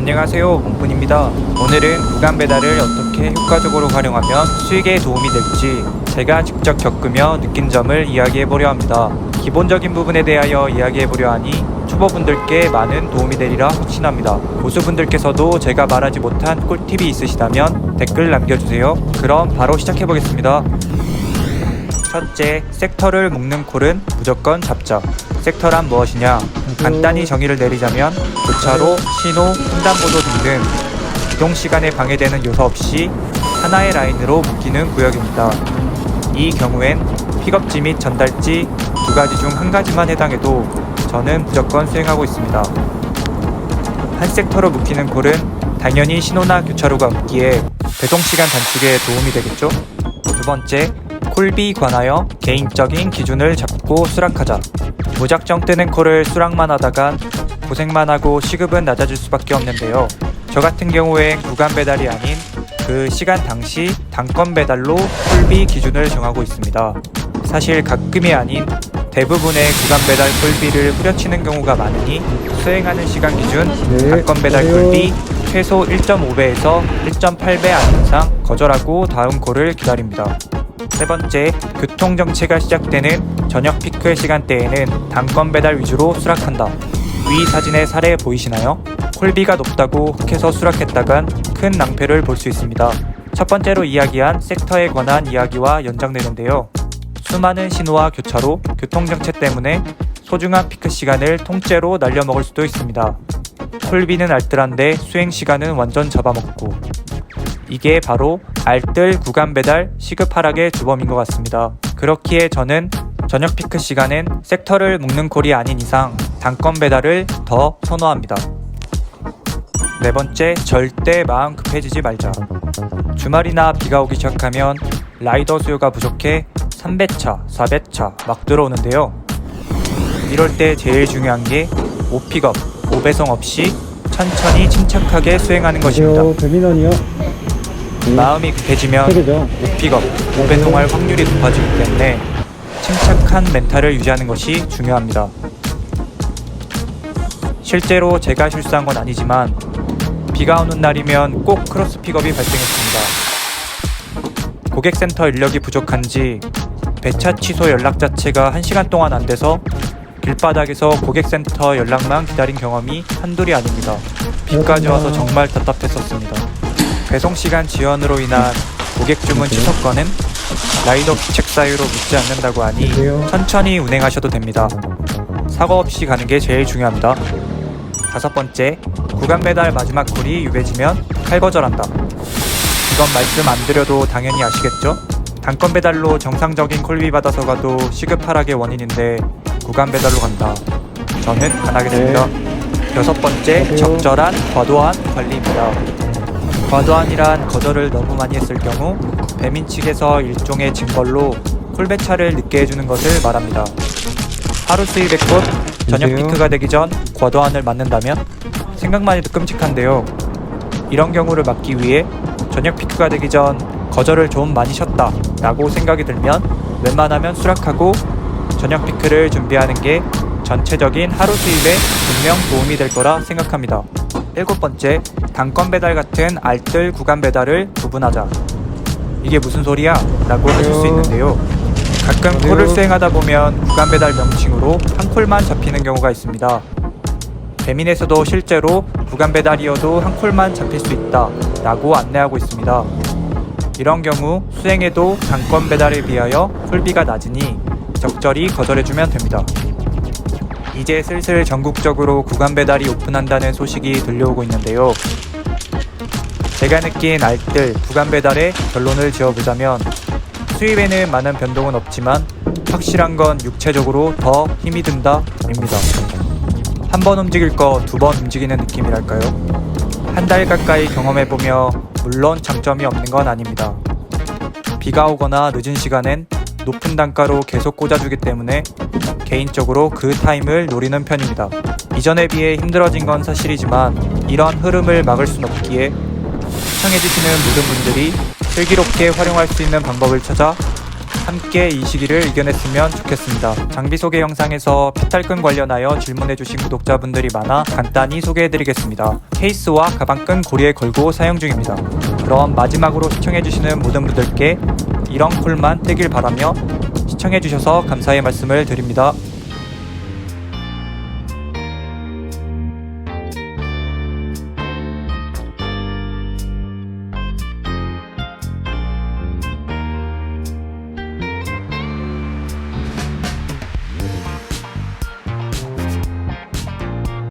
안녕하세요, 몽분입니다. 오늘은 구간 배달을 어떻게 효과적으로 활용하면 수익에 도움이 될지 제가 직접 겪으며 느낀 점을 이야기해보려 합니다. 기본적인 부분에 대하여 이야기해보려 하니 초보분들께 많은 도움이 되리라 확신합니다. 고수분들께서도 제가 말하지 못한 꿀팁이 있으시다면 댓글 남겨주세요. 그럼 바로 시작해보겠습니다. 첫째, 섹터를 묶는 콜은 무조건 잡자. 섹터란 무엇이냐? 간단히 정의를 내리자면 교차로, 신호, 횡단보도 등등 이동시간에 방해되는 요소 없이 하나의 라인으로 묶이는 구역입니다. 이 경우엔 픽업지 및 전달지 두 가지 중 한 가지만 해당해도 저는 무조건 수행하고 있습니다. 한 섹터로 묶이는 콜은 당연히 신호나 교차로가 없기에 배송시간 단축에 도움이 되겠죠? 두 번째, 콜비 관하여 개인적인 기준을 잡고 수락하자. 무작정 뜨는 콜을 수락만 하다간 고생만 하고 시급은 낮아질 수밖에 없는데요. 저 같은 경우엔 구간 배달이 아닌 그 시간 당시 단건 배달로 콜비 기준을 정하고 있습니다. 사실 가끔이 아닌 대부분의 구간 배달 콜비를 후려치는 경우가 많으니 수행하는 시간 기준 단건 배달 콜비 최소 1.5배에서 1.8배 아닌 이상 거절하고 다음 콜을 기다립니다. 세 번째, 교통정체가 시작되는 저녁 피크 시간대에는 단건 배달 위주로 수락한다. 위 사진의 사례 보이시나요? 콜비가 높다고 혹해서 수락했다간 큰 낭패를 볼 수 있습니다. 첫 번째로 이야기한 섹터에 관한 이야기와 연장되는데요. 수많은 신호와 교차로, 교통정체 때문에 소중한 피크 시간을 통째로 날려먹을 수도 있습니다. 콜비는 알뜰한데 수행시간은 완전 잡아먹고, 이게 바로 알뜰 구간 배달 시급 하락의 주범인 것 같습니다. 그렇기에 저는 저녁 피크 시간엔 섹터를 묶는 콜이 아닌 이상 단건 배달을 더 선호합니다. 네 번째, 절대 마음 급해지지 말자. 주말이나 비가 오기 시작하면 라이더 수요가 부족해 3배차, 4배차 막 들어오는데요. 이럴 때 제일 중요한 게 5픽업, 5배송 없이 천천히 침착하게 수행하는 것입니다. 배민원이요? 마음이 급해지면 5픽업, 5배송할 확률이 높아지기 때문에 침착한 멘탈을 유지하는 것이 중요합니다. 실제로 제가 실수한 건 아니지만 비가 오는 날이면 꼭 크로스 픽업이 발생했습니다. 고객센터 인력이 부족한지 배차 취소 연락 자체가 1시간 동안 안 돼서 길바닥에서 고객센터 연락만 기다린 경험이 한둘이 아닙니다. 비까지 와서 정말 답답했었습니다. 배송시간 지연으로 인한 고객 주문 취소 건은 라이더 귀책 사유로 묻지 않는다고 하니 천천히 운행하셔도 됩니다. 사고 없이 가는 게 제일 중요합니다. 다섯 번째, 구간 배달 마지막 콜이 유배지면 칼거절한다. 이건 말씀 안 드려도 당연히 아시겠죠? 단건 배달로 정상적인 콜비 받아서 가도 시급 하락의 원인인데 구간 배달로 간다. 저는 안 하겠습니다. 여섯 번째, 적절한 과도한 관리입니다. 과도한이란 거절을 너무 많이 했을 경우 배민 측에서 일종의 징벌로 콜배차를 늦게 해주는 것을 말합니다. 하루 수입의 꽃, 저녁 피크가 되기 전 과도한을 맞는다면 생각만 해도 끔찍한데요. 이런 경우를 막기 위해 저녁 피크가 되기 전 거절을 좀 많이 쉬었다 라고 생각이 들면 웬만하면 수락하고 저녁 피크를 준비하는 게 전체적인 하루 수입에 분명 도움이 될 거라 생각합니다. 일곱 번째, 단건 배달 같은 알뜰 구간 배달을 구분하자. 이게 무슨 소리야? 라고 하실 수 있는데요. 가끔 콜을 수행하다 보면 구간 배달 명칭으로 한 콜만 잡히는 경우가 있습니다. 배민에서도 실제로 구간 배달이어도 한 콜만 잡힐 수 있다 라고 안내하고 있습니다. 이런 경우 수행해도 단건 배달에 비하여 콜비가 낮으니 적절히 거절해주면 됩니다. 이제 슬슬 전국적으로 구간 배달이 오픈한다는 소식이 들려오고 있는데요. 제가 느낀 알뜰 구간 배달의 결론을 지어보자면 수입에는 많은 변동은 없지만 확실한 건 육체적으로 더 힘이 든다 입니다. 한 번 움직일 거 두 번 움직이는 느낌이랄까요? 한 달 가까이 경험해보며 물론 장점이 없는 건 아닙니다. 비가 오거나 늦은 시간엔 높은 단가로 계속 꽂아주기 때문에 개인적으로 그 타임을 노리는 편입니다. 이전에 비해 힘들어진 건 사실이지만 이런 흐름을 막을 순 없기에 시청해주시는 모든 분들이 슬기롭게 활용할 수 있는 방법을 찾아 함께 이 시기를 이겨냈으면 좋겠습니다. 장비 소개 영상에서 페탈끈 관련하여 질문해주신 구독자분들이 많아 간단히 소개해드리겠습니다. 케이스와 가방끈 고리에 걸고 사용 중입니다. 그럼 마지막으로 시청해주시는 모든 분들께 이런 콜만 되길 바라며 시청해주셔서 감사의 말씀을 드립니다.